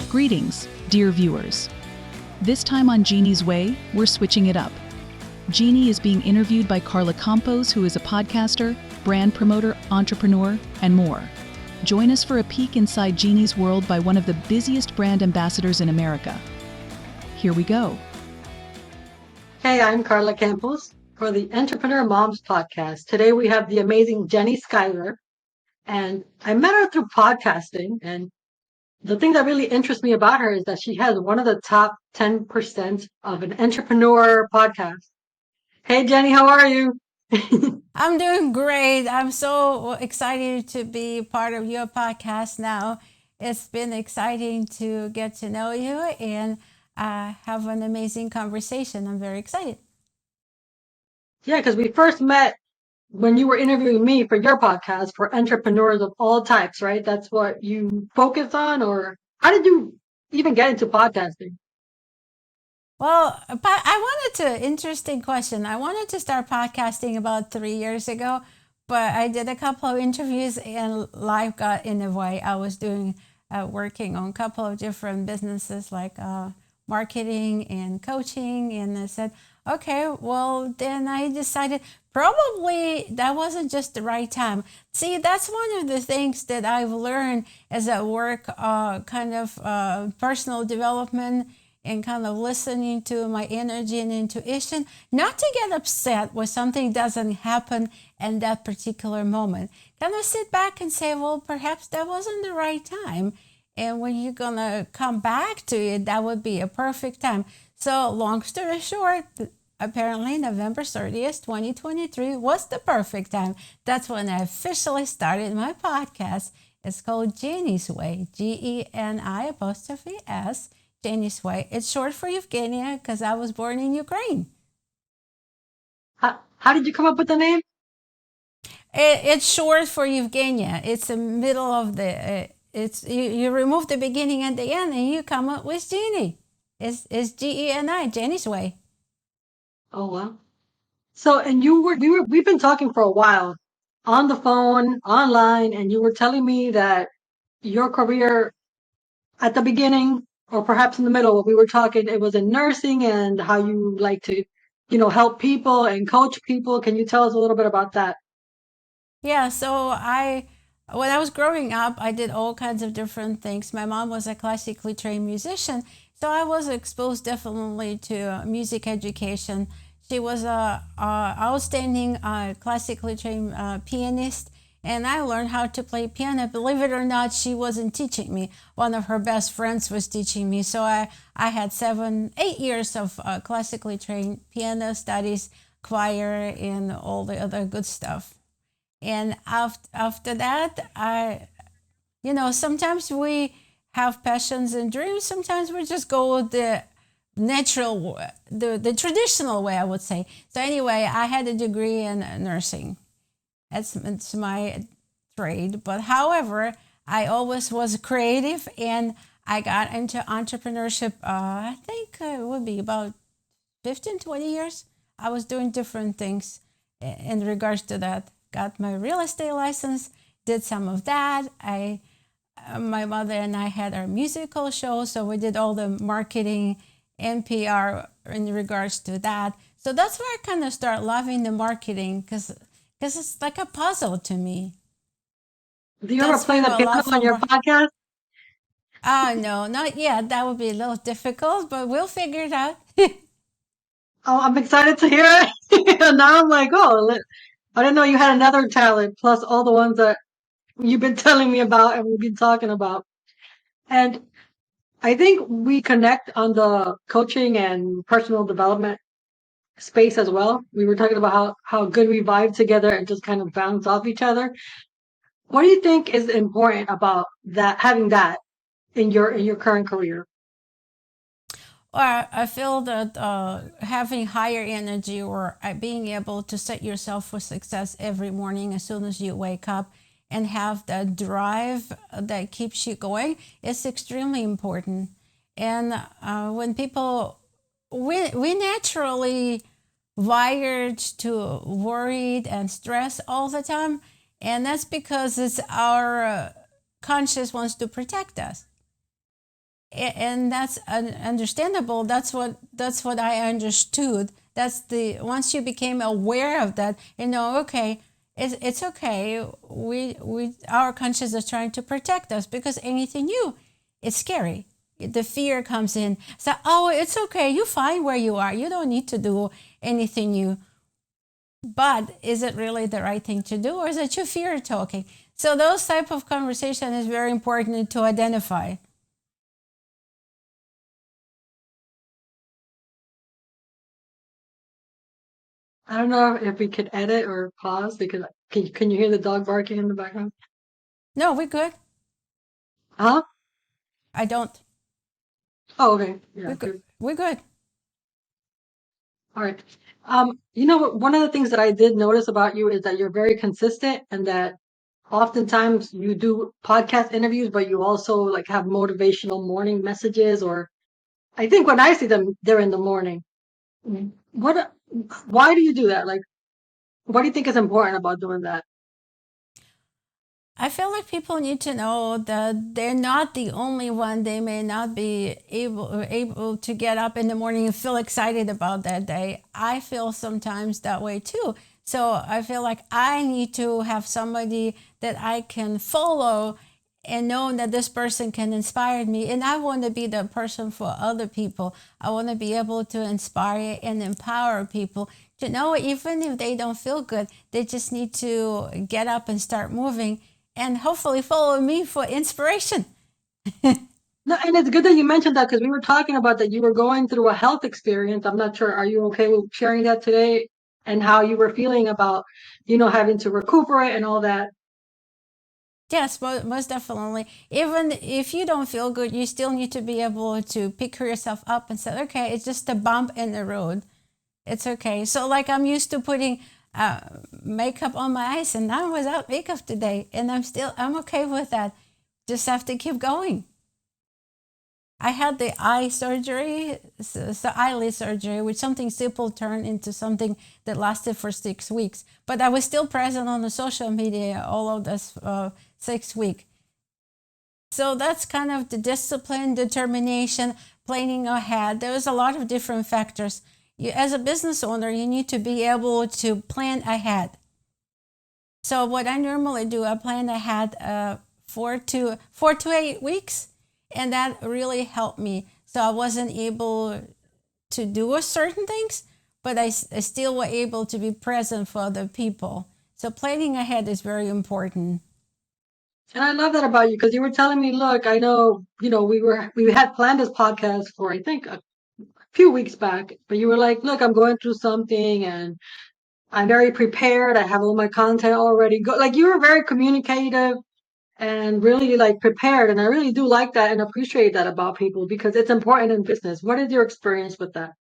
Greetings, dear viewers. This time on Geni's Way, we're switching it up. Geni is being interviewed by Karla Campos, who is a podcaster, brand promoter, entrepreneur, and more. Join us for a peek inside Geni's world by one of the busiest brand ambassadors in America. Here we go. Hey, I'm Karla Campos for the Entrepreneur Moms podcast. Today we have the amazing Geni Schuyler, and I met her through podcasting. And the thing that really interests me about her is that she has one of the top 10% of an entrepreneur podcast. Hey, Geni, how are you? I'm doing great. I'm so excited to be part of your podcast now. It's been exciting to get to know you and have an amazing conversation. I'm very excited. Yeah, because we first met when you were interviewing me for your podcast for entrepreneurs of all types, right? That's what you focus on, or how did you even get into podcasting? Well, but I wanted to, interesting question. I wanted to start podcasting about 3 years ago, but I did a couple of interviews and life got in the way. I was working on a couple of different businesses like marketing and coaching. And I said, okay, well, then I decided probably that wasn't just the right time. See, that's one of the things that I've learned as I work personal development and kind of listening to my energy and intuition, not to get upset when something doesn't happen in that particular moment. Kind of sit back and say, well, perhaps that wasn't the right time. And when you're going to come back to it, that would be a perfect time. So long story short, apparently November 30th, 2023 was the perfect time. That's when I officially started my podcast. It's called Geni's Way, GENI''S. Geni's Way. It's short for Evgenia because I was born in Ukraine. How did you come up with the name? It's short for Evgenia. It's the middle of the. You remove the beginning and the end, and you come up with Geni. It's GENI, Geni's Way. Oh wow! So, and we've been talking for a while, on the phone, online, and you were telling me that your career at the beginning, or perhaps in the middle, we were talking, it was in nursing and how you like to, help people and coach people. Can you tell us a little bit about that? Yeah, so when I was growing up, I did all kinds of different things. My mom was a classically trained musician, so I was exposed definitely to music education. She was a outstanding classically trained pianist, and I learned how to play piano. Believe it or not, she wasn't teaching me. One of her best friends was teaching me. So I had 8 years of classically trained piano studies, choir, and all the other good stuff. And after that, sometimes we have passions and dreams. Sometimes we just go with the natural, the traditional way, I would say. So anyway, I had a degree in nursing. It's my trade. But however, I always was creative, and I got into entrepreneurship, I think it would be about 15, 20 years. I was doing different things in regards to that. Got my real estate license, did some of that. My mother and I had our musical show, so we did all the marketing and PR in regards to that. So that's where I kind of start loving the marketing because it's like a puzzle to me. Do you ever play the piano on your podcast? No, not yet. That would be a little difficult, but we'll figure it out. Oh, I'm excited to hear it. Now I'm like, oh, I didn't know you had another talent plus all the ones that you've been telling me about and we've been talking about. And I think we connect on the coaching and personal development space as well. We were talking about how good we vibe together and just kind of bounce off each other. What do you think is important about that, having that in your current career? I feel that having higher energy or being able to set yourself for success every morning as soon as you wake up and have that drive that keeps you going is extremely important. And when people, we naturally wired to worried and stress all the time. And that's because it's our conscious wants to protect us. And that's understandable. That's what I understood. That's the once you became aware of that, okay, it's okay. We our conscience is trying to protect us because anything new, it's scary. The fear comes in. So, oh, it's okay. You're fine where you are. You don't need to do anything new. But is it really the right thing to do, or is it your fear talking? So those type of conversation is very important to identify. I don't know if we could edit or pause because can you hear the dog barking in the background? No, we're good. Huh? I don't. Oh, okay. Yeah, We're good. good. We're good. All right. You know what? One of the things that I did notice about you is that you're very consistent and that oftentimes you do podcast interviews, but you also like have motivational morning messages, or I think when I see them, they're in the morning. What, why do you do that? Like, what do you think is important about doing that? I feel like people need to know that they're not the only one. They may not be able to get up in the morning and feel excited about that day. I feel sometimes that way too. So I feel like I need to have somebody that I can follow and know that this person can inspire me. And I want to be the person for other people. I want to be able to inspire and empower people to know even if they don't feel good, they just need to get up and start moving and hopefully follow me for inspiration. No, and it's good that you mentioned that because we were talking about that you were going through a health experience. I'm not sure. Are you okay with sharing that today and how you were feeling about, having to recuperate and all that? Yes, most definitely. Even if you don't feel good, you still need to be able to pick yourself up and say, okay, it's just a bump in the road. It's okay. So like I'm used to putting makeup on my eyes and I was without makeup today and I'm okay with that. Just have to keep going. I had the eye surgery, so eyelid surgery, which something simple turned into something that lasted for 6 weeks. But I was still present on the social media all of this 6 weeks. So that's kind of the discipline, determination, planning ahead. There's a lot of different factors. As a business owner, you need to be able to plan ahead. So what I normally do, I plan ahead 4 to 8 weeks. And that really helped me. So I wasn't able to do certain things, but I still was able to be present for other people. So planning ahead is very important. And I love that about you because you were telling me, look, I know, we had planned this podcast for I think a few weeks back, but you were like, look, I'm going through something and I'm very prepared. I have all my content already. Like you were very communicative and really like prepared. And I really do like that and appreciate that about people because it's important in business. What is your experience with that?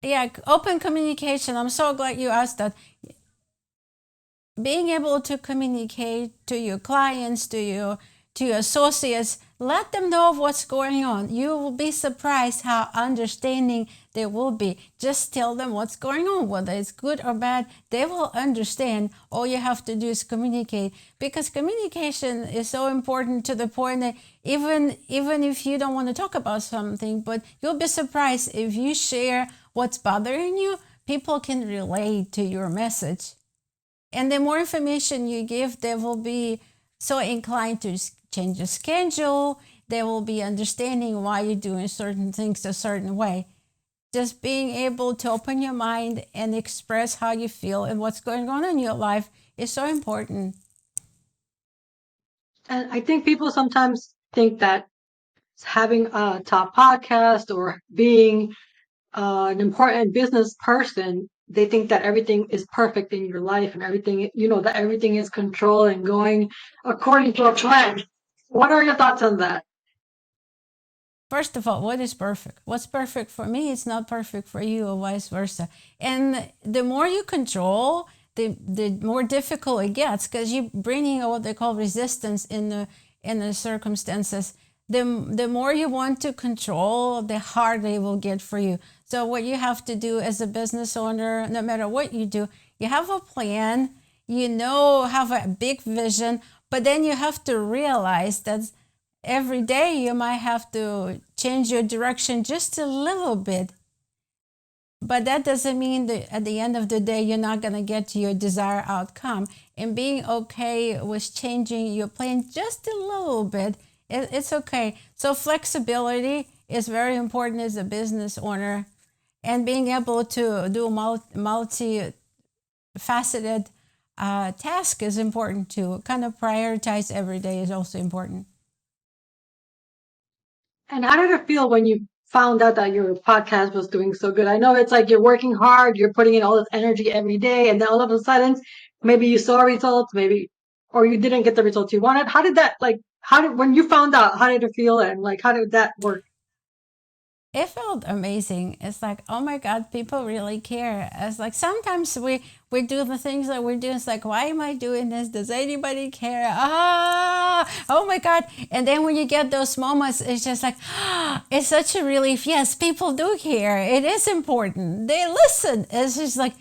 Yeah, open communication. I'm so glad you asked that. Being able to communicate to your clients, to your associates, let them know what's going on. You will be surprised how understanding they will be. Just tell them what's going on, whether it's good or bad. They will understand. All you have to do is communicate, because communication is so important to the point that even if you don't want to talk about something, but you'll be surprised if you share what's bothering you, people can relate to your message. And the more information you give, they will be so inclined to change the schedule. They will be understanding why you're doing certain things a certain way. Just being able to open your mind and express how you feel and what's going on in your life is so important. And I think people sometimes think that having a top podcast or being an important business person, they think that everything is perfect in your life and everything, that everything is controlled and going according to a plan. What are your thoughts on that? First of all, what is perfect? What's perfect for me is not perfect for you, or vice versa. And the more you control, the more difficult it gets, because you're bringing what they call resistance in the circumstances. The more you want to control, the harder it will get for you. So what you have to do as a business owner, no matter what you do, you have a plan, have a big vision, but then you have to realize that every day you might have to change your direction just a little bit. But that doesn't mean that at the end of the day, you're not going to get to your desired outcome. And being okay with changing your plan just a little bit, it's okay. So flexibility is very important as a business owner. And being able to do multi-faceted task is important too. Kind of prioritize every day is also important. And how did it feel when you found out that your podcast was doing so good? I know it's like you're working hard, you're putting in all this energy every day, and then all of a sudden, maybe you saw results, maybe, or you didn't get the results you wanted. How did that, like, when you found out, how did it feel? And like, how did that work? It felt amazing. It's like, oh my God, people really care. It's like sometimes we do the things that we're doing. It's like, why am I doing this? Does anybody care? Oh my God. And then when you get those moments, it's just like, it's such a relief. Yes, people do care. It is important. They listen. It's just like,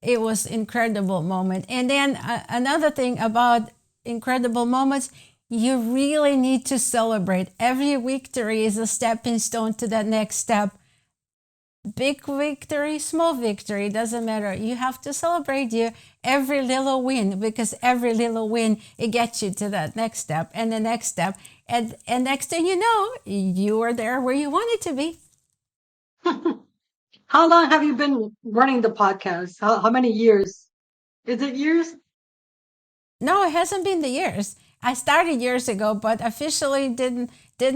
it was incredible moment. And then another thing about incredible moments, you really need to celebrate. Every victory is a stepping stone to that next step. Big victory, small victory, doesn't matter. You have to celebrate every little win, because every little win, it gets you to that next step and the next step. And next thing you know, you are there where you wanted to be. How long have you been running the podcast? How many years? Is it years? No, it hasn't been the years. I started years ago, but officially didn't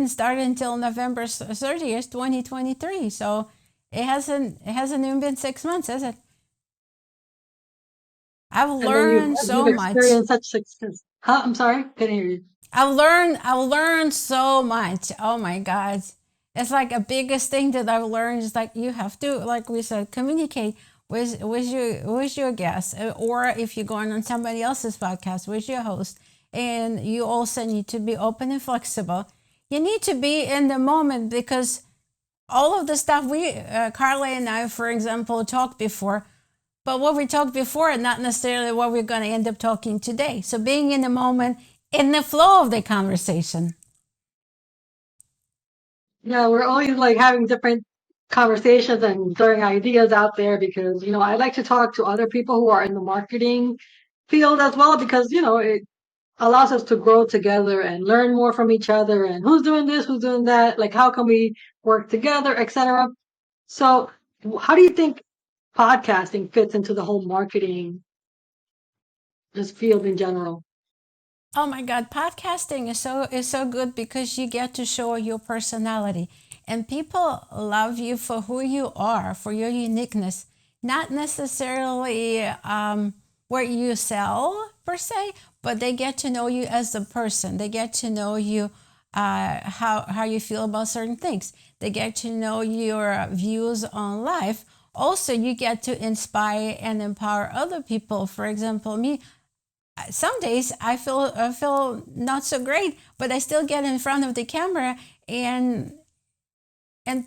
start until November 30th, 2023. So it hasn't even been 6 months, has it? I've And then learned so you've much. experienced such success. Huh? I'm sorry, couldn't hear you. I've learned so much. Oh my God. It's like a biggest thing that I've learned is like you have to, like we said, communicate with your guest, or if you're going on somebody else's podcast with your host. And you also need to be open and flexible. You need to be in the moment, because all of the stuff Karla and I, for example, talked before, but what we talked before, not necessarily what we're going to end up talking today. So being in the moment, in the flow of the conversation. Yeah, we're always like having different conversations and throwing ideas out there because, I like to talk to other people who are in the marketing field as well because, it allows us to grow together and learn more from each other and who's doing this, who's doing that, like how can we work together, etc. So, how do you think podcasting fits into the whole marketing just field in general? Oh my God, podcasting is so good because you get to show your personality, and people love you for who you are, for your uniqueness, not necessarily what you sell per se, but they get to know you as a person. They get to know you how you feel about certain things. They get to know your views on life. Also, you get to inspire and empower other people. For example, me, some days I feel not so great, but I still get in front of the camera and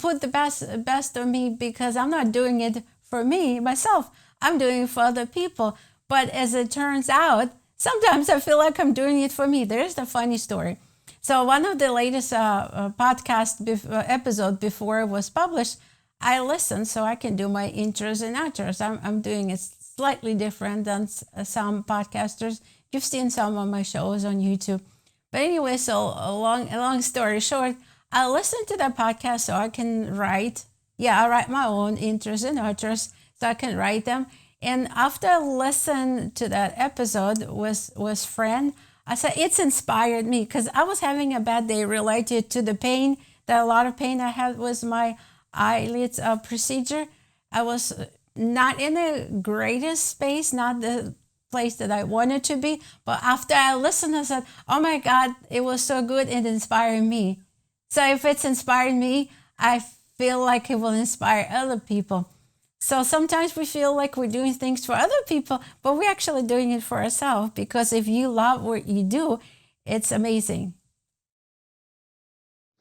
put the best of me, because I'm not doing it for me myself. I'm doing it for other people. But as it turns out, sometimes I feel like I'm doing it for me. There's the funny story. So one of the latest podcast episode before it was published, I listened so I can do my intros and outros. I'm doing it slightly different than some podcasters. You've seen some of my shows on YouTube. But anyway, so a long story short, I listen to that podcast so I can write. Yeah, I write my own intros and outros so I can write them. And after I listened to that episode with friend, I said, it's inspired me because I was having a bad day related to the pain, a lot of pain I had with my eyelids procedure. I was not in the greatest space, not the place that I wanted to be. But after I listened, I said, oh my God, it was so good. It inspired me. So if it's inspired me, I feel like it will inspire other people. So sometimes we feel like we're doing things for other people, but we're actually doing it for ourselves, because if you love what you do, it's amazing.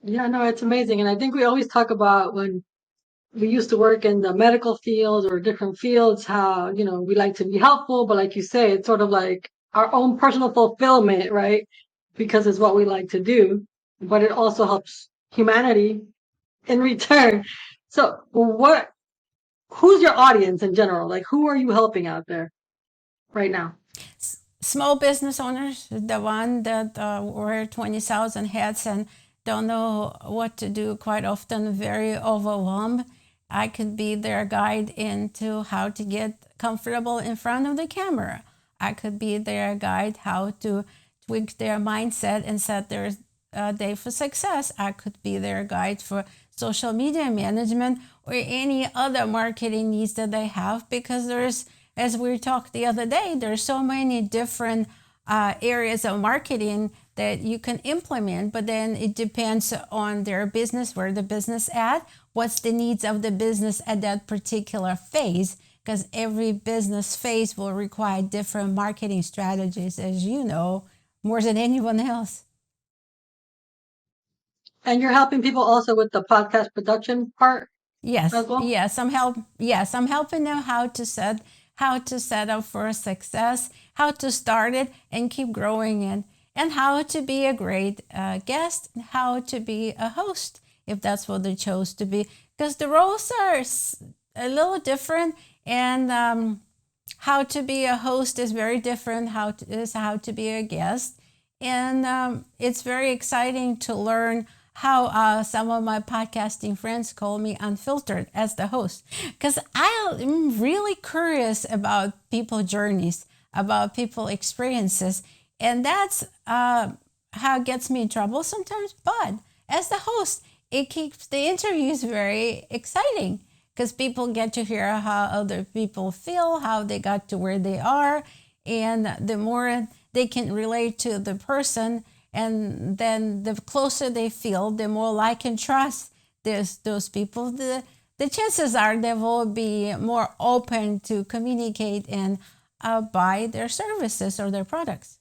Yeah, no, it's amazing. And I think we always talk about when we used to work in the medical field or different fields, how, we like to be helpful, but like you say, it's sort of like our own personal fulfillment, right? Because it's what we like to do. but it also helps humanity in return. So who's your audience in general? Like, who are you helping out there right now? Small business owners, the one that wear 20,000 hats and don't know what to do, quite often very overwhelmed. I could be their guide into how to get comfortable in front of the camera. I could be their guide how to tweak their mindset and set their day for success. I could be their guide for social media management or any other marketing needs that they have, because there's, as we talked the other day, there's so many different areas of marketing that you can implement, but then it depends on their business, where the business at, what's the needs of the business at that particular phase, because every business phase will require different marketing strategies, as you know, more than anyone else. And you're helping people also with the podcast production part as Yes, well? yes, I'm helping them how to set up for success, how to start it and keep growing it, and how to be a great guest, and how to be a host if that's what they chose to be, because the roles are a little different, and how to be a host is very different how to be a guest, and it's very exciting to learn how some of my podcasting friends call me unfiltered as the host, because I'm really curious about people journeys, about people experiences, and that's how it gets me in trouble sometimes. But as the host, it keeps the interviews very exciting, because people get to hear how other people feel, how they got to where they are, and the more they can relate to the person, and then the closer they feel, the more like and trust there's those people, the chances are they will be more open to communicate and buy their services or their products.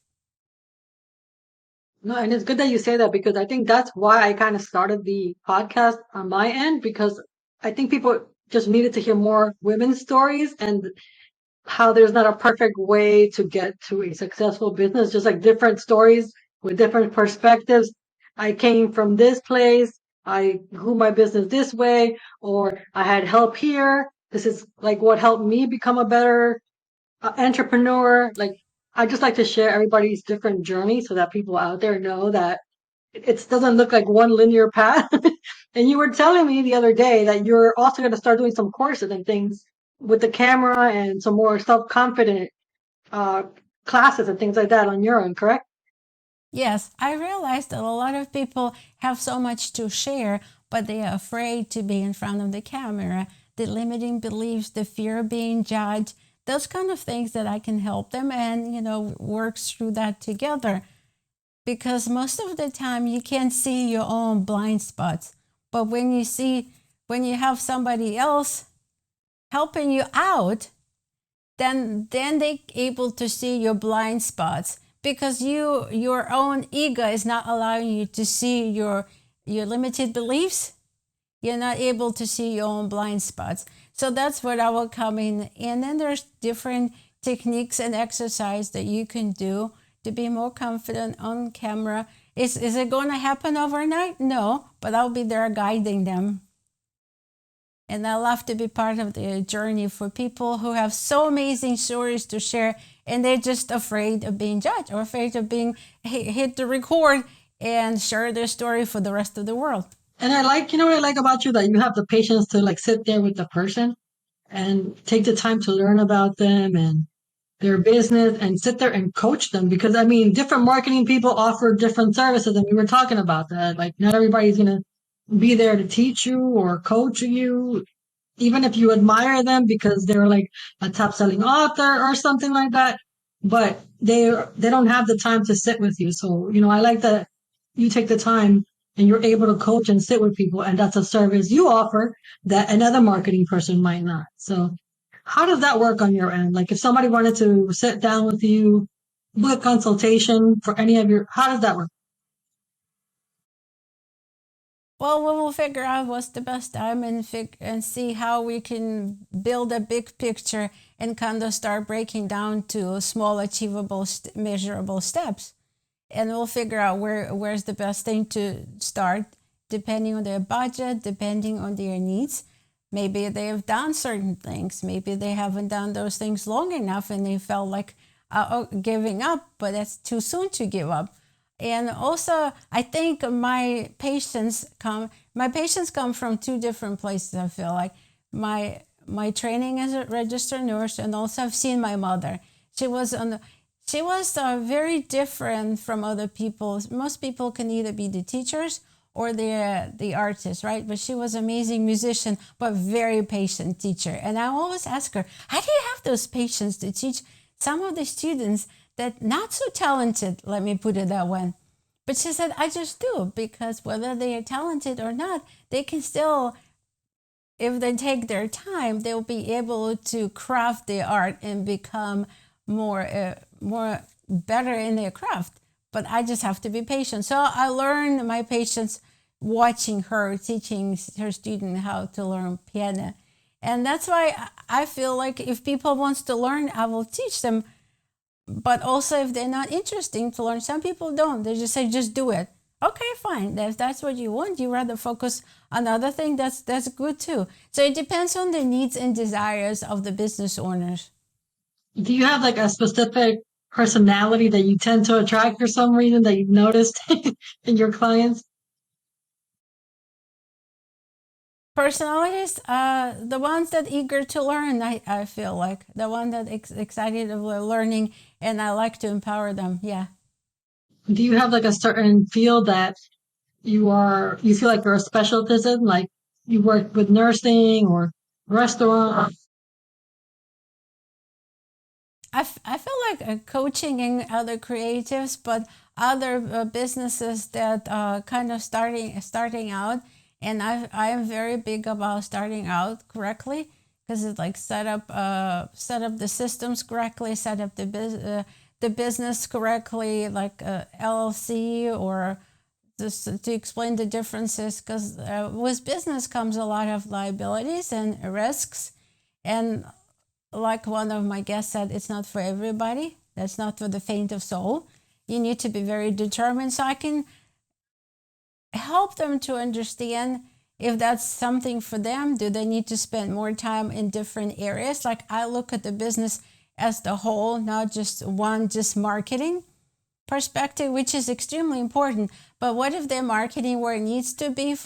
No, and it's good that you say that, because I think that's why I kind of started the podcast on my end, because I think people just needed to hear more women's stories and how there's not a perfect way to get to a successful business, just like different stories with different perspectives. I came from this place, I grew my business this way, or I had help here. This is like what helped me become a better entrepreneur. Like, I just like to share everybody's different journey so that people out there know that it doesn't look like one linear path. And you were telling me the other day that you're also going to start doing some courses and things with the camera and some more self-confident uh, classes and things like that on your own, correct? Yes, I realized that a lot of people have so much to share, but they are afraid to be in front of the camera. The limiting beliefs, the fear of being judged, those kind of things that I can help them and, work through that together. Because most of the time you can't see your own blind spots. But when you have somebody else helping you out, then they able to see your blind spots, because your own ego is not allowing you to see your limited beliefs. You're not able to see your own blind spots. So that's where I will come in. And then there's different techniques and exercise that you can do to be more confident on camera. Is it going to happen overnight? No, but I'll be there guiding them. And I love to be part of the journey for people who have so amazing stories to share, and they're just afraid of being judged or afraid of being hit to record and share their story for the rest of the world. And you know what I like about you, that you have the patience to like sit there with the person and take the time to learn about them and their business and sit there and coach them, because I mean, different marketing people offer different services, and we were talking about that. Like, not everybody's gonna be there to teach you or coach you, even if you admire them because they're like a top selling author or something like that. But they don't have the time to sit with you. So, I like that you take the time and you're able to coach and sit with people, and that's a service you offer that another marketing person might not. So how does that work on your end? Like, if somebody wanted to sit down with you, book a consultation for any of how does that work? Well, we will figure out what's the best time and see how we can build a big picture and kind of start breaking down to small, achievable, measurable steps. and we'll figure out where's the best thing to start, depending on their budget, depending on their needs. Maybe they have done certain things. Maybe they haven't done those things long enough and they felt like giving up, but that's too soon to give up. And also, I think my patients come from two different places. I feel like my training as a registered nurse, and also I've seen my mother. She was very different from other people. Most people can either be the teachers or the artist, right? But she was an amazing musician, but very patient teacher. And I always ask her, how do you have those patience to teach some of the students that not so talented, let me put it that way. But she said, I just do, because whether they are talented or not, they can still, if they take their time, they'll be able to craft the art and become more better in their craft. But I just have to be patient. So I learned my patience watching her, teaching her student how to learn piano. And that's why I feel like if people want to learn, I will teach them. But also if they're not interested to learn, some people don't. They just say, just do it. Okay, fine. If that's what you want, you rather focus on other thing, that's good too. So it depends on the needs and desires of the business owners. Do you have like a specific personality that you tend to attract for some reason that you've noticed in your clients? Personalities, the ones that eager to learn, I feel like. The one that excited of learning, and I like to empower them, yeah. Do you have like a certain field that you feel like you're a specialist in? Like you work with nursing or restaurant? I feel like coaching and other creatives, but other businesses that kind of starting out, and I am very big about starting out correctly, because it's like set up the systems correctly, set up the business correctly, like LLC, or just to explain the differences, because with business comes a lot of liabilities and risks, and like one of my guests said, it's not for everybody. That's not for the faint of soul. You need to be very determined. So I can help them to understand if that's something for them. Do they need to spend more time in different areas? Like I look at the business as the whole, not just marketing perspective, which is extremely important. But what if they're marketing where it needs to be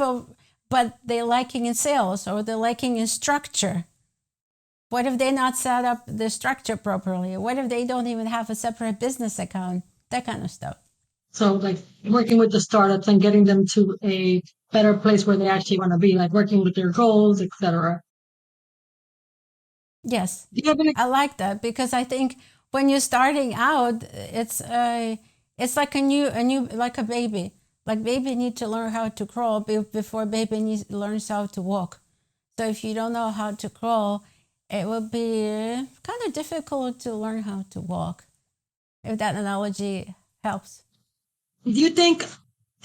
but they're lacking in sales, or they're lacking in structure? What if they not set up the structure properly? What if they don't even have a separate business account? That kind of stuff. So like working with the startups and getting them to a better place where they actually want to be, like working with their goals, etc. Yes, Do you have any? I like that, because I think when you're starting out, it's like like a baby. Like baby need to learn how to crawl before baby learns how to walk. So if you don't know how to crawl, it will be kind of difficult to learn how to walk, if that analogy helps. Do you think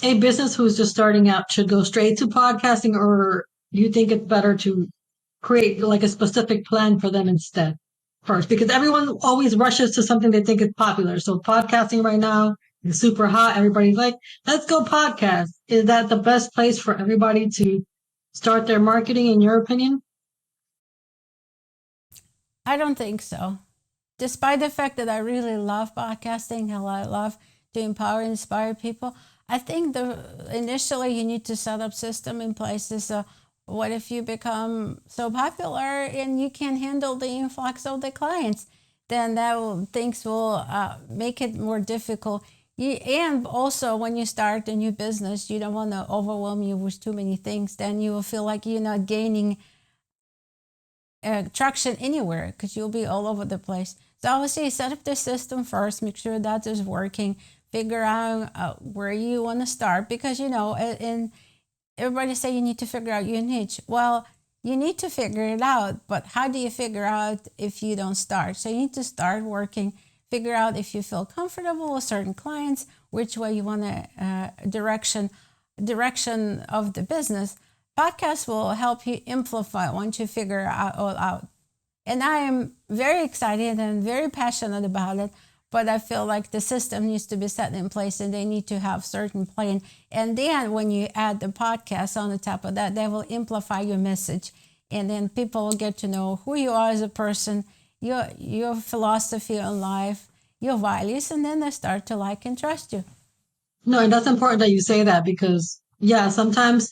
a business who's just starting out should go straight to podcasting, or do you think it's better to create like a specific plan for them instead first? Because everyone always rushes to something they think is popular. So podcasting right now is super hot. Everybody's like, let's go podcast. Is that the best place for everybody to start their marketing, in your opinion? I don't think so. Despite the fact that I really love podcasting and I love to empower and inspire people, I think initially you need to set up system in places. What if you become so popular and you can handle the influx of the clients? Then things will make it more difficult. And also, when you start a new business, you don't want to overwhelm you with too many things. Then you will feel like you're not gaining traction anywhere, because you'll be all over the place. So I would say set up the system first, make sure that is working, figure out where you want to start, because and everybody say you need to figure out your niche. Well, you need to figure it out, but how do you figure out if you don't start? So you need to start working, figure out if you feel comfortable with certain clients, which way you want to direction of the business. Podcasts will help you amplify once you figure it all out. And I am very excited and very passionate about it. but I feel like the system needs to be set in place and they need to have certain plan. And then when you add the podcast on the top of that, they will amplify your message. And then people will get to know who you are as a person, your philosophy on life, your values, and then they start to like and trust you. No, and that's important that you say that because, yeah, sometimes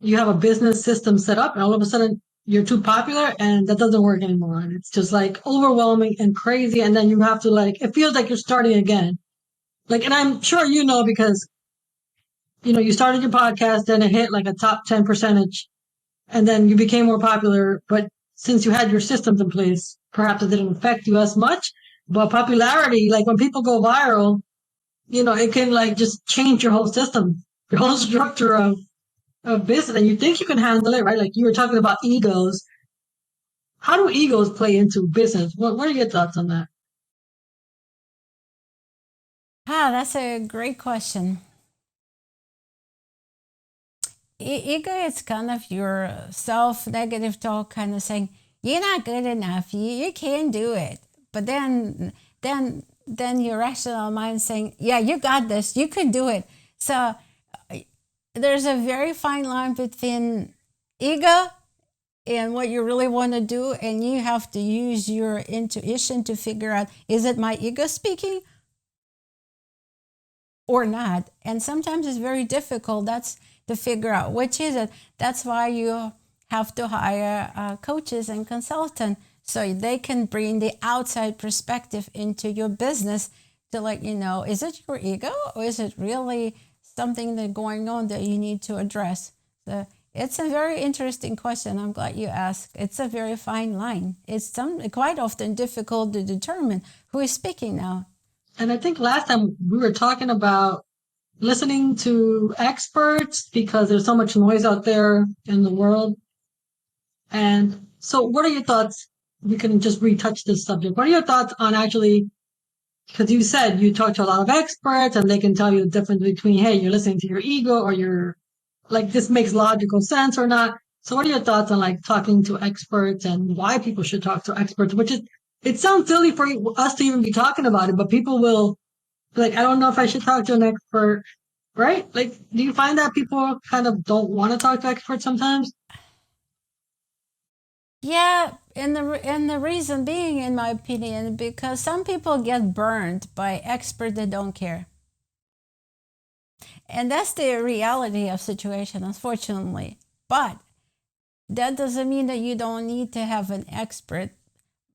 you have a business system set up and all of a sudden you're too popular and that doesn't work anymore. And it's just like overwhelming and crazy. And then you have to like, it feels like you're starting again. Like, and I'm sure you know because, you started your podcast and it hit like a top 10 percentage and then you became more popular. But since you had your systems in place, perhaps it didn't affect you as much. But popularity, like when people go viral, it can like just change your whole system, your whole structure of business. And you think you can handle it, right? Like you were talking about egos. How do egos play into business? What are your thoughts on that? That's a great question. Ego is kind of your self-negative talk, kind of saying you're not good enough, you can't do it. But then your rational mind saying, yeah, you got this, you could do it. So there's a very fine line between ego and what you really want to do, and you have to use your intuition to figure out, is it my ego speaking or not? And sometimes it's very difficult. That's to figure out which is it. That's why you have to hire coaches and consultants so they can bring the outside perspective into your business to let you know, is it your ego or is it really something that's going on that you need to address? So it's a very interesting question. I'm glad you asked. It's a very fine line. It's quite often difficult to determine who is speaking now. And I think last time we were talking about listening to experts because there's so much noise out there in the world. And so what are your thoughts? We can just retouch this subject. What are your thoughts on actually, because you said you talk to a lot of experts and they can tell you the difference between, hey, you're listening to your ego or you're like, this makes logical sense or not. So what are your thoughts on like talking to experts and why people should talk to experts, which is, it sounds silly for us to even be talking about it, but people will be like, I don't know if I should talk to an expert, right? Like, do you find that people kind of don't want to talk to experts sometimes? Yeah, and the reason being, in my opinion, because some people get burned by experts that don't care. And that's the reality of situation, unfortunately. But that doesn't mean that you don't need to have an expert,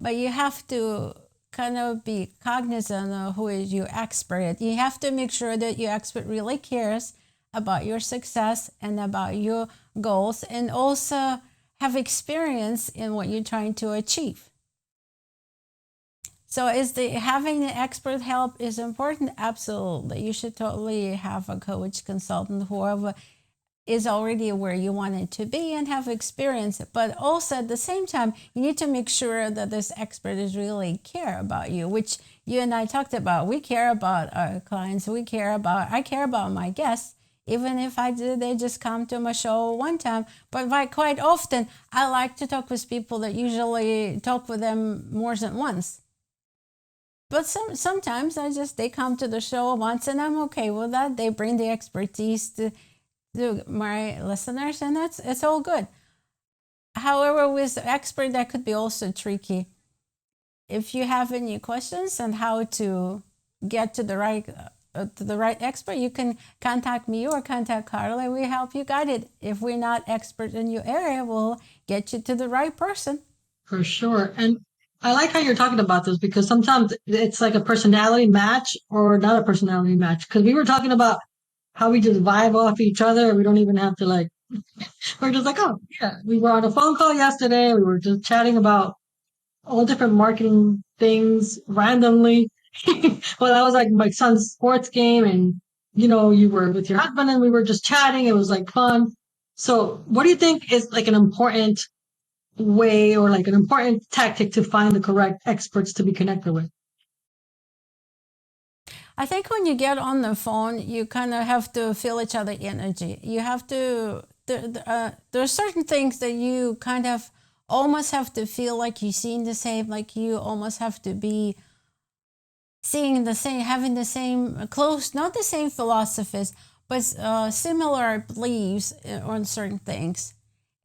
but you have to kind of be cognizant of who is your expert. You have to make sure that your expert really cares about your success and about your goals, and also have experience in what you're trying to achieve. So having an expert help is important? Absolutely. You should totally have a coach, consultant, whoever is already where you want it to be and have experience. But also at the same time, you need to make sure that this expert is really care about you, which you and I talked about. We care about our clients. I care about my guests. Even if they just come to my show one time. But quite often, I like to talk with people that usually talk with them more than once. But sometimes they come to the show once and I'm okay with that. They bring the expertise to my listeners and it's all good. However, with the expert, that could be also tricky. If you have any questions on how to get to the right expert, you can contact me or contact Karla. We help you guide it. If we're not expert in your area, we'll get you to the right person. For sure. And I like how you're talking about this because sometimes it's like a personality match or not a personality match. Because we were talking about how we just vibe off each other. We don't even have to like, we're just like, oh, yeah. We were on a phone call yesterday. We were just chatting about all different marketing things randomly. Well, that was like my son's sports game and, you were with your husband and we were just chatting. It was like fun. So what do you think is like an important way or like an important tactic to find the correct experts to be connected with? I think when you get on the phone, you kind of have to feel each other's energy. You have to, there are certain things that you kind of almost have to feel like you've seen the same, like you almost have to be seeing the same, having the same close, not the same philosophies, but similar beliefs on certain things.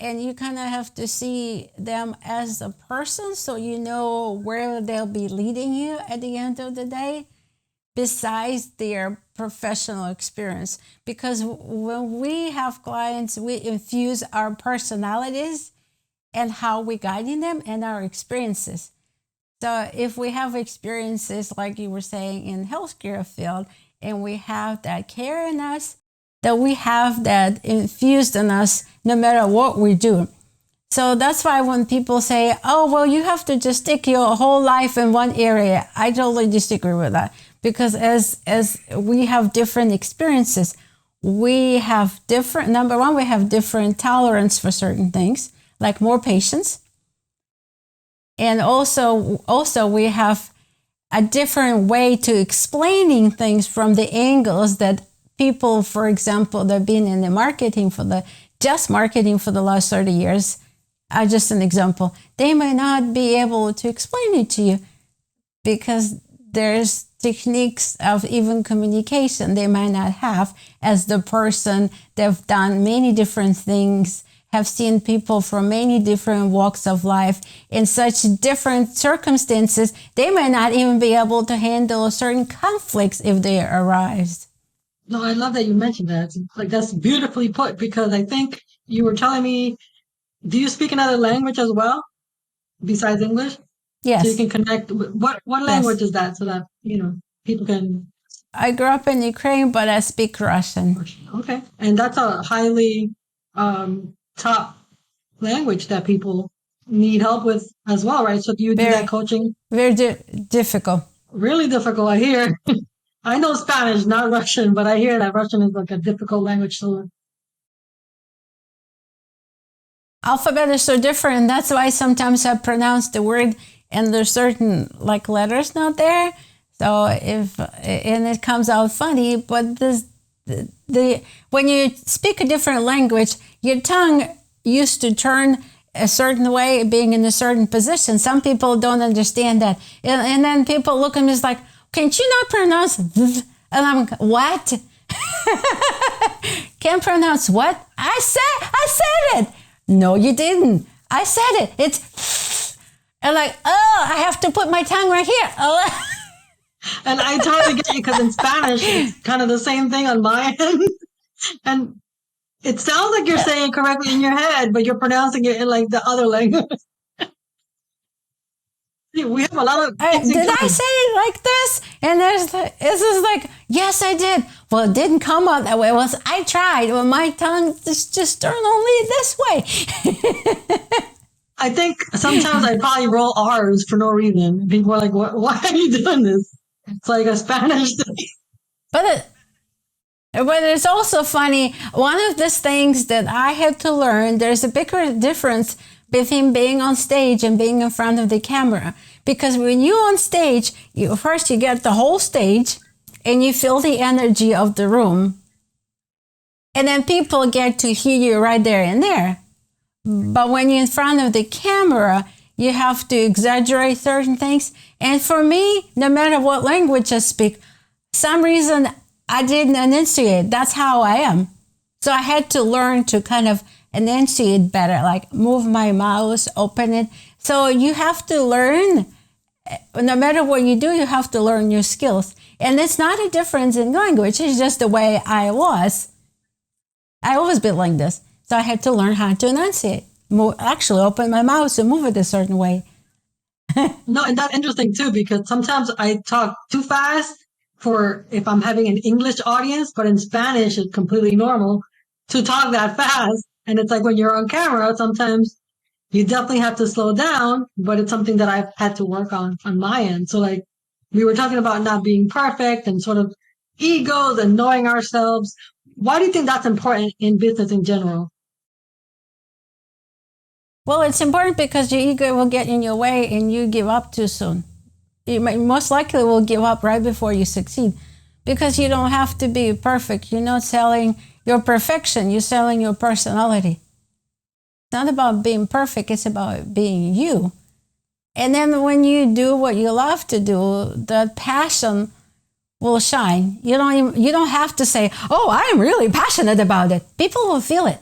And you kind of have to see them as a person so you know where they'll be leading you at the end of the day, besides their professional experience. Because when we have clients, we infuse our personalities and how we're guiding them and our experiences. So if we have experiences, like you were saying, in healthcare field, and we have that care in us, that we have that infused in us no matter what we do. So that's why when people say, oh, well, you have to just stick your whole life in one area, I totally disagree with that. Because as we have different experiences, we have different, number one, we have different tolerance for certain things, like more patience. And also we have a different way to explaining things from the angles that people, for example, that have been in the marketing just marketing for the last 30 years, just an example, they may not be able to explain it to you because there's techniques of even communication they might not have, as the person they've done many different things, have seen people from many different walks of life in such different circumstances, they may not even be able to handle certain conflicts if they arise. No, I love that you mentioned that. It's like, that's beautifully put, because I think you were telling me, do you speak another language as well besides English? Yes. So you can connect with, what language is that, so that, people can... I grew up in Ukraine, but I speak Russian. Okay. And that's a highly top language that people need help with as well, right? So do you do that coaching? Very difficult. Really difficult, I hear. I know Spanish, not Russian, but I hear that Russian is like a difficult language to learn. Alphabet is so different. That's why sometimes I pronounce the word and there's certain like letters not there. So and it comes out funny, but when you speak a different language, your tongue used to turn a certain way, being in a certain position. Some people don't understand that. And then people look at me like, can't you not pronounce th? And I'm like, what? Can't pronounce what? I said it. No, you didn't. I said it. It's and like, oh, I have to put my tongue right here. Oh. And I totally get you, because in Spanish, it's kind of the same thing on my end. And it sounds like you're saying it correctly in your head, but you're pronouncing it in like the other language. We have a lot of... Did I say it like this? And this is like, yes, I did. Well, it didn't come out that way. Well, I tried. Well, my tongue just turned only this way. I think sometimes I probably roll R's for no reason. People are like, why are you doing this? It's like a Spanish thing. But it's also funny. One of these things that I had to learn, there's a bigger difference between being on stage and being in front of the camera. Because when you're on stage, first you get the whole stage and you feel the energy of the room. And then people get to hear you right there and there. But when you're in front of the camera, you have to exaggerate certain things. And for me, no matter what language I speak, some reason I didn't enunciate. That's how I am. So I had to learn to kind of enunciate better, like move my mouth, open it. So you have to learn, no matter what you do, you have to learn new skills. And it's not a difference in language. It's just the way I was. I always been like this. So I had to learn how to enunciate. Actually open my mouth and move it a certain way. No, and that's interesting too, because sometimes I talk too fast for if I'm having an English audience, but in Spanish it's completely normal to talk that fast. And it's like when you're on camera, sometimes you definitely have to slow down, but it's something that I've had to work on my end. So like we were talking about not being perfect and sort of egos and knowing ourselves. Why do you think that's important in business in general? Well, it's important because your ego will get in your way and you give up too soon. You most likely will give up right before you succeed, because you don't have to be perfect. You're not selling your perfection. You're selling your personality. It's not about being perfect. It's about being you. And then when you do what you love to do, the passion will shine. You don't have to say, "Oh, I'm really passionate about it." People will feel it.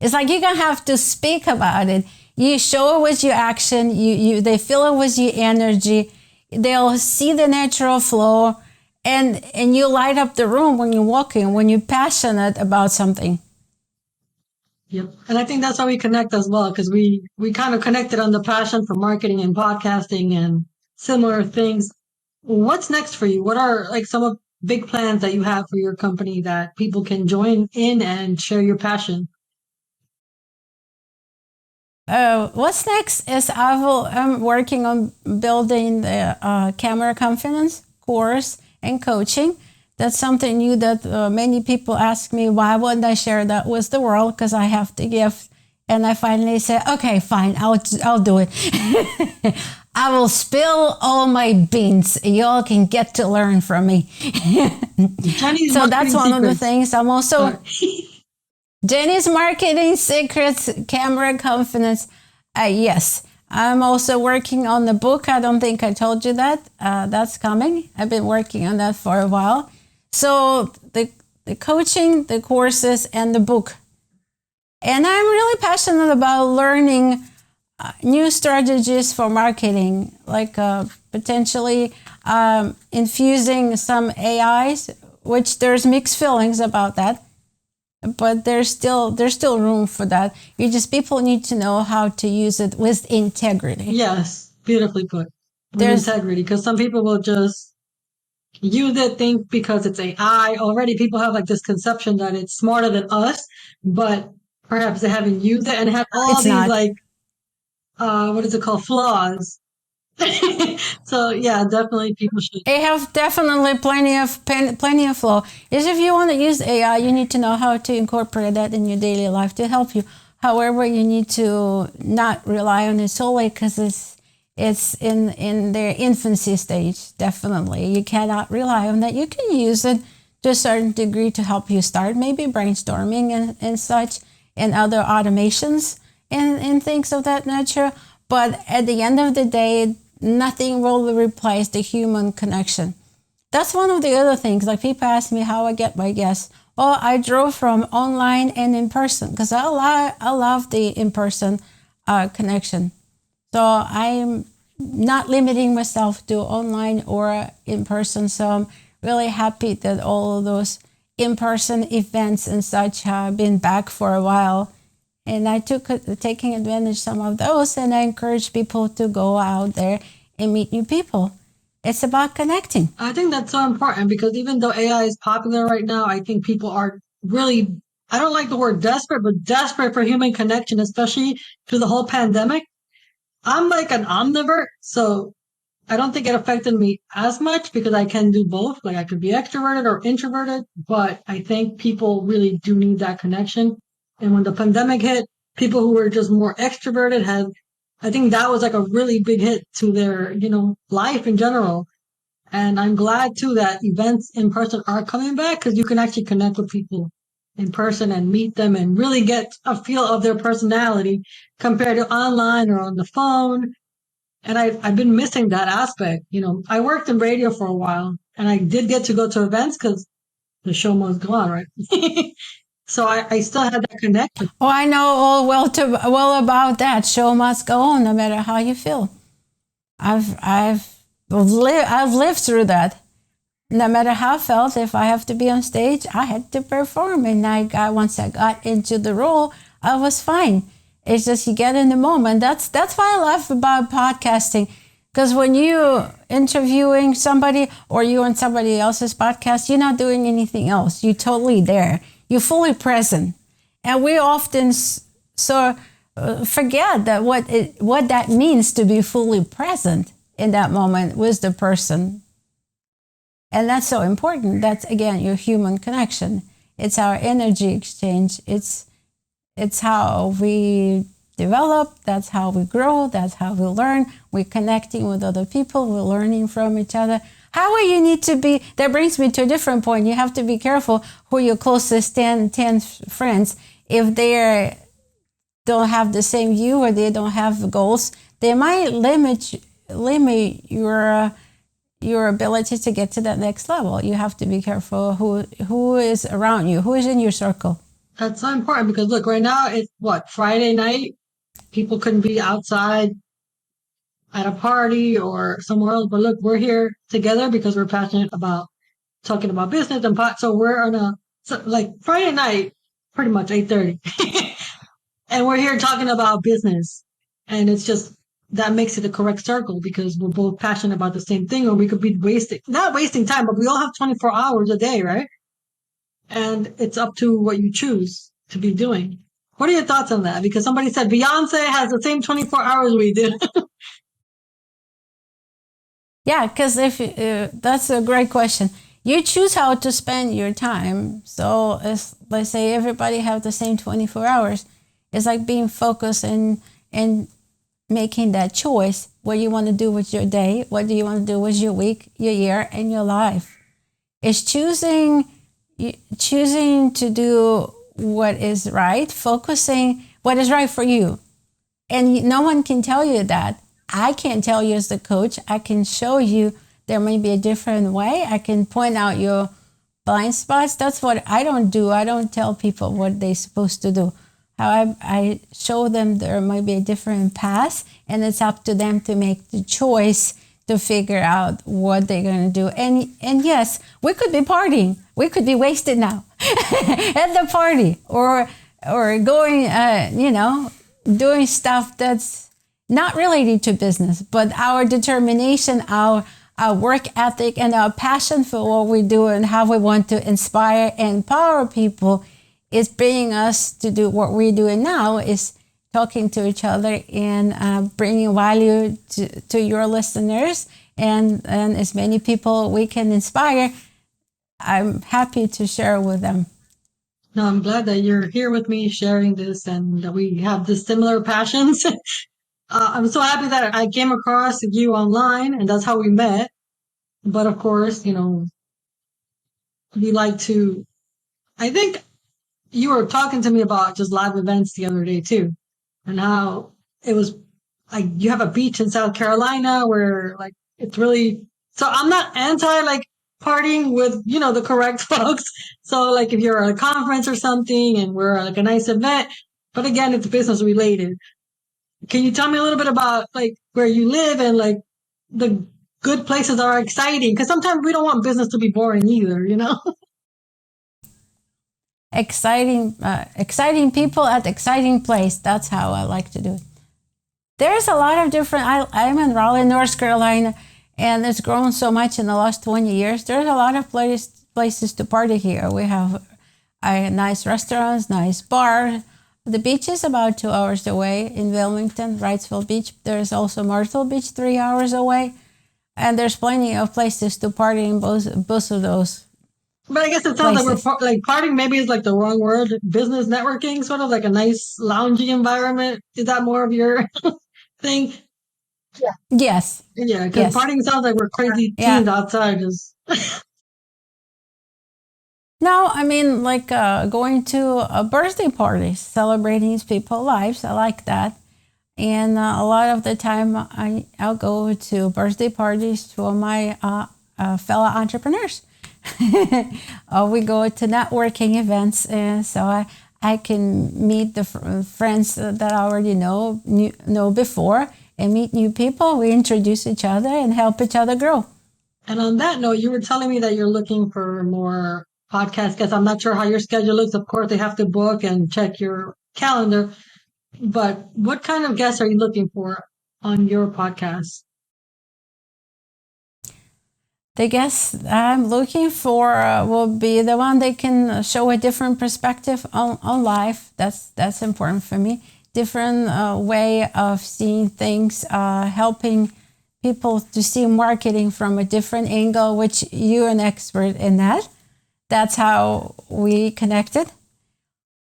It's like you don't have to speak about it. You show it with your action. They feel it with your energy. They'll see the natural flow, and you light up the room when you're walking, when you're passionate about something. Yep. And I think that's how we connect as well, because we kind of connected on the passion for marketing and podcasting and similar things. What's next for you? What are like some of big plans that you have for your company that people can join in and share your passion? What's next is I'm working on building the camera confidence course and coaching. That's something new that many people ask me, why wouldn't I share that with the world? Because I have the gift. And I finally said, okay, fine, I'll do it. I will spill all my beans. Y'all can get to learn from me. So that's one of the things. I'm also Geni's marketing secrets, camera confidence. Yes, I'm also working on the book. I don't think I told you that. That's coming. I've been working on that for a while. So the coaching, the courses, and the book. And I'm really passionate about learning new strategies for marketing, like potentially infusing some AIs, which there's mixed feelings about that. But there's still room for that. People need to know how to use it with integrity. Yes, beautifully put. With integrity, because some people will just use it, think because it's AI. Already people have like this conception that it's smarter than us, but perhaps they haven't used it and have all these like, what is it called, flaws. So yeah, definitely people should. They have definitely plenty of flaw. Is if you want to use AI, you need to know how to incorporate that in your daily life to help you. However, you need to not rely on it solely because it's in their infancy stage. Definitely, you cannot rely on that. You can use it to a certain degree to help you start maybe brainstorming and such, and other automations and things of that nature. But at the end of the day, nothing will replace the human connection. That's one of the other things. Like people ask me how I get my guests. Well, I drove from online and in person because I love the in-person connection. So I'm not limiting myself to online or in person. So I'm really happy that all of those in-person events and such have been back for a while. And I taking advantage of some of those, and I encourage people to go out there and meet new people. It's about connecting. I think that's so important because even though AI is popular right now, I think people are really, I don't like the word desperate, but desperate for human connection, especially through the whole pandemic. I'm like an omnivore, so I don't think it affected me as much because I can do both. Like I could be extroverted or introverted, but I think people really do need that connection. And when the pandemic hit, people who were just more extroverted I think that was like a really big hit to their, life in general. And I'm glad too that events in person are coming back because you can actually connect with people in person and meet them and really get a feel of their personality compared to online or on the phone. And I've been missing that aspect. I worked in radio for a while and I did get to go to events because the show must go on, right? So I still had that connection. Oh, I know all well about that. Show must go on no matter how you feel. I've lived through that. No matter how I felt, if I have to be on stage, I had to perform. And once I got into the role, I was fine. It's just you get in the moment. That's why I love about podcasting. Because when you interviewing somebody or you on somebody else's podcast, you're not doing anything else. You're totally there. You're fully present. And we often forget that what that means to be fully present in that moment with the person. And that's so important. That's, again, your human connection. It's our energy exchange. It's how we develop. That's how we grow. That's how we learn. We're connecting with other people. We're learning from each other. However, you need to be, that brings me to a different point. You have to be careful who your closest 10 friends, if they're don't have the same view or they don't have goals, they might limit your ability to get to that next level. You have to be careful who is around you, who is in your circle. That's so important because look, right now it's what, Friday night? People couldn't be outside at a party or somewhere else. But look, we're here together because we're passionate about talking about business and pot. So we're on like Friday night, pretty much 8:30. And we're here talking about business. And it's just, that makes it the correct circle because we're both passionate about the same thing, or we could be not wasting time, but we all have 24 hours a day, right? And it's up to what you choose to be doing. What are your thoughts on that? Because somebody said Beyonce has the same 24 hours we do. Yeah, because if that's a great question. You choose how to spend your time. So let's say everybody have the same 24 hours. It's like being focused and making that choice. What you want to do with your day? What do you want to do with your week, your year, and your life? It's choosing to do what is right, focusing what is right for you. And no one can tell you that. I can't tell you as the coach. I can show you there may be a different way. I can point out your blind spots. That's what I don't do. I don't tell people what they're supposed to do. How I show them there might be a different path, and it's up to them to make the choice to figure out what they're going to do. And yes, we could be partying. We could be wasted now at the party or going, doing stuff that's not related to business, but our determination, our work ethic, and our passion for what we do and how we want to inspire and empower people is bringing us to do what we're doing now, is talking to each other and bringing value to your listeners and as many people we can inspire. I'm happy to share with them. No, I'm glad that you're here with me sharing this and that we have the similar passions. I'm so happy that I came across you online and that's how we met. But of course, we like to, I think you were talking to me about just live events the other day too, and how it was like you have a beach in South Carolina where like it's really, so I'm not anti like partying with, the correct folks. So like if you're at a conference or something and we're at like a nice event, but again, it's business related. Can you tell me a little bit about like where you live and like the good places that are exciting? Because sometimes we don't want business to be boring either. Exciting people at exciting place. That's how I like to do it. There's a lot of different, I'm in Raleigh, North Carolina, and it's grown so much in the last 20 years. There's a lot of places to party here. We have nice restaurants, nice bars. The beach is about 2 hours away in Wilmington, Wrightsville Beach. There's also Myrtle Beach, 3 hours away. And there's plenty of places to party in both of those. But I guess it sounds like we're like partying maybe is like the wrong word. Business networking, sort of like a nice loungy environment. Is that more of your thing? Yeah. Yes. Yeah, because partying sounds like we're crazy teens outside. No, I mean like going to a birthday party, celebrating people's lives. I like that. And a lot of the time I'll go to birthday parties for my fellow entrepreneurs. We go to networking events, so I can meet the friends that I already know before and meet new people. We introduce each other and help each other grow. And on that note, you were telling me that you're looking for more podcast guests. I'm not sure how your schedule looks. Of course, they have to book and check your calendar. But what kind of guests are you looking for on your podcast? The guests I'm looking for will be the one that can show a different perspective on life. That's important for me. Different way of seeing things, helping people to see marketing from a different angle, which you're an expert in that. That's how we connected.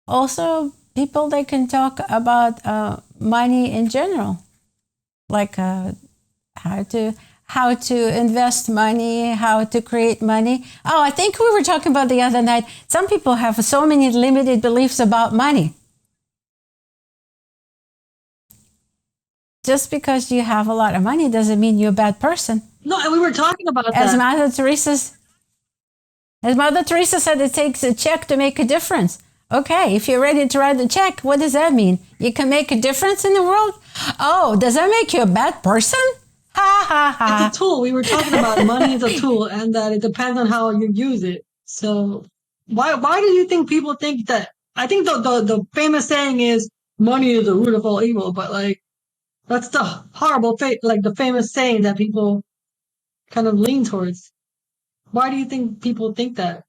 Also, people that can talk about money in general, like how to invest money, how to create money. Oh, I think we were talking about the other night. Some people have so many limited beliefs about money. just because you have a lot of money doesn't mean you're a bad person. No, and we were talking about As that. Mother Teresa said, it takes a check to make a difference. Okay, if you're ready to write the check, what does that mean? You can make a difference in the world? Oh, does that make you a bad person? Ha ha ha. It's a tool. We were talking about money is a tool, and that it depends on how you use it. So why do you think people think that? I think the famous saying is money is the root of all evil, but like that's the horrible like the famous saying that people kind of lean towards. Why do you think people think that?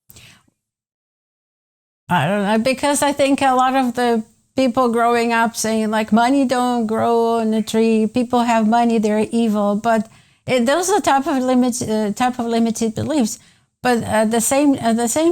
I don't know, because I think a lot of the people growing up saying like money don't grow on a tree, people have money, they're evil, but those are type of limited beliefs. But at the same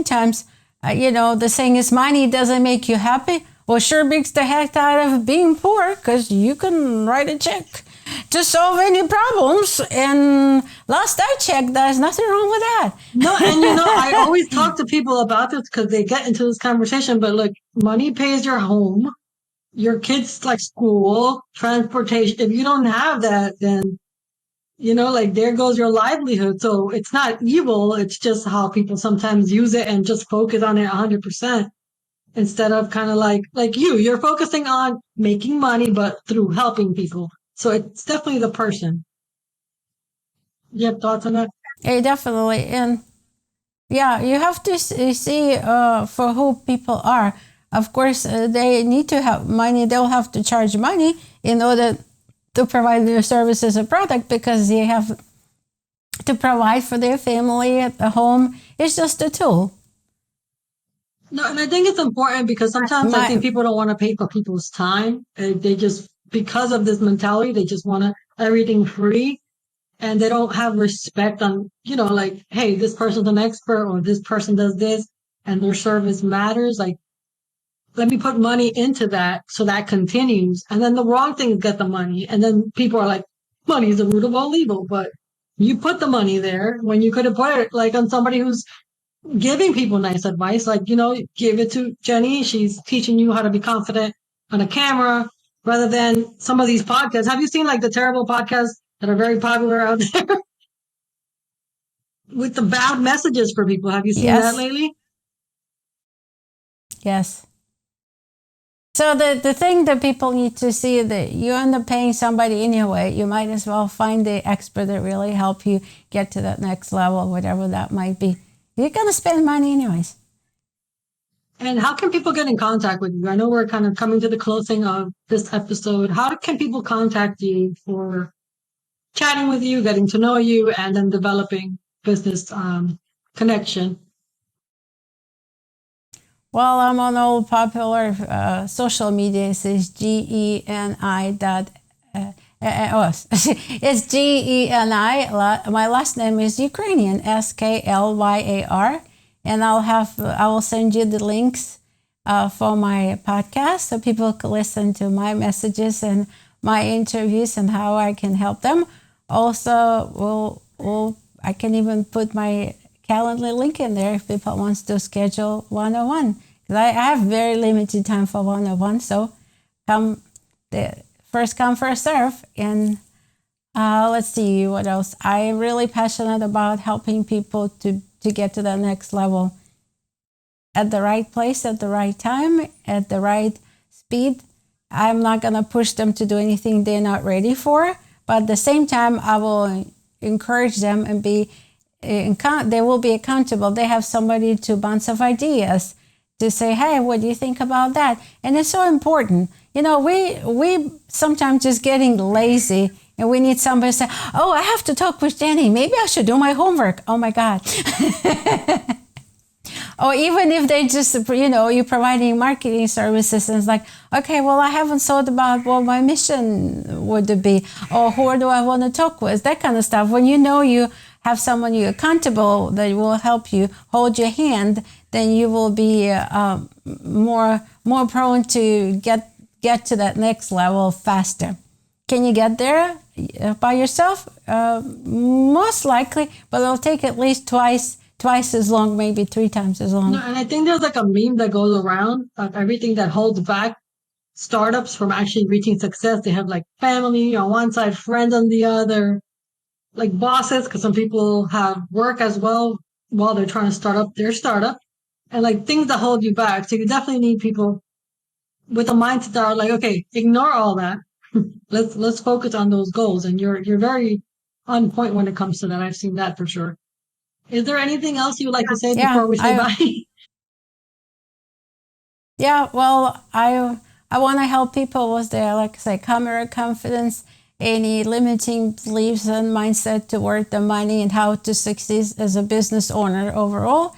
times, the saying is money doesn't make you happy. Well, sure beats the heck out of being poor, because you can write a check to solve any problems. And last I checked, there's nothing wrong with that. No, and I always talk to people about this because they get into this conversation. But look, money pays your home, your kids like school, transportation. If you don't have that, then like there goes your livelihood. So it's not evil. It's just how people sometimes use it and just focus on it 100%. Instead of kind of like you're focusing on making money, but through helping people. So it's definitely the person. You have thoughts on that? Yeah, definitely. And yeah, you have to see for who people are. Of course, they need to have money. They'll have to charge money in order to provide their services or product, because they have to provide for their family at the home. It's just a tool. No, and I think it's important because sometimes I think people don't want to pay for people's time. They just, because of this mentality, they just want everything free, and they don't have respect on, like, hey, this person's an expert, or this person does this and their service matters. Like, let me put money into that so that continues. And then the wrong things get the money. And then people are like, money is the root of all evil. But you put the money there when you could have put it like on somebody who's giving people nice advice, like, give it to Geni. She's teaching you how to be confident on a camera rather than some of these podcasts. Have you seen like the terrible podcasts that are very popular out there with the bad messages for people? Have you seen that lately? Yes. So the thing that people need to see is that you end up paying somebody anyway. You might as well find the expert that really help you get to that next level, whatever that might be. You're going to spend money anyways. And how can people get in contact with you? I know we're kind of coming to the closing of this episode. How can people contact you for chatting with you, getting to know you, and then developing business connection? Well, I'm on all popular social media. It's Geni. It's Geni. My last name is Ukrainian, Skylyar, and I will send you the links for my podcast so people can listen to my messages and my interviews and how I can help them. Also, I can even put my Calendly link in there if people wants to schedule one-on-one. Because I have very limited time for one-on-one, so first come, first serve. And let's see what else. I'm really passionate about helping people to get to the next level at the right place, at the right time, at the right speed. I'm not going to push them to do anything they're not ready for, but at the same time, I will encourage them and they will be accountable. They have somebody to bounce off ideas, to say, hey, what do you think about that? And it's so important. We sometimes just getting lazy, and we need somebody to say, oh, I have to talk with Geni. Maybe I should do my homework. Oh my God. Or even if they just, you're providing marketing services, and it's like, okay, well, I haven't thought about what my mission would be, or who do I want to talk with, that kind of stuff. When you have someone you're accountable that will help you, hold your hand, then you will be more prone to get to that next level faster. Can you get there by yourself? Most likely, but it'll take at least twice as long, maybe 3 times as long. No, and I think there's like a meme that goes around of everything that holds back startups from actually reaching success. They have like family on one side, friends on the other, like bosses, because some people have work as well while they're trying to start up their startup, and like things that hold you back. So you definitely need people with a mindset that are like, okay, ignore all that. Let's focus on those goals. And you're very on point when it comes to that. I've seen that for sure. Is there anything else you would like to say Yeah, before we say bye? yeah. Well, I want to help people with their, like I say, camera confidence, any limiting beliefs and mindset toward the money, and how to succeed as a business owner overall.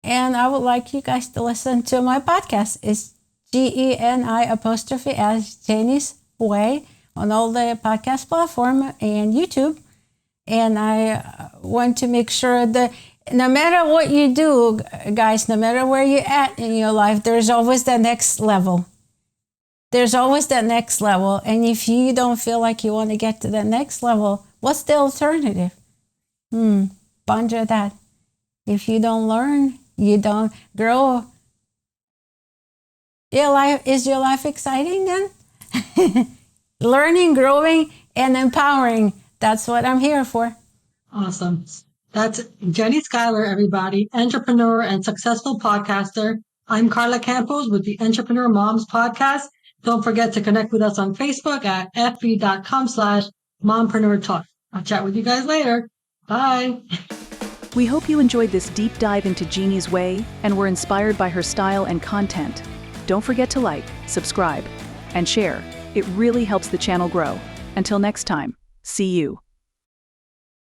And I would like you guys to listen to my podcast. It's GENI as Geni's Way on all the podcast platform and YouTube. And I want to make sure that no matter what you do, guys, no matter where you're at in your life, there's always that next level. There's always that next level. And if you don't feel like you want to get to the next level, what's the alternative? Ponder that. If you don't learn, you don't grow. Is your life exciting then? Learning, growing, and empowering. That's what I'm here for. Awesome. That's Geni Schuyler, everybody, entrepreneur and successful podcaster. I'm Karla Campos with the Entrepreneur Moms Podcast. Don't forget to connect with us on Facebook at fb.com/mompreneurtalk. I'll chat with you guys later. Bye. We hope you enjoyed this deep dive into Geni's Way and were inspired by her style and content. Don't forget to like, subscribe, and share. It really helps the channel grow. Until next time, see you.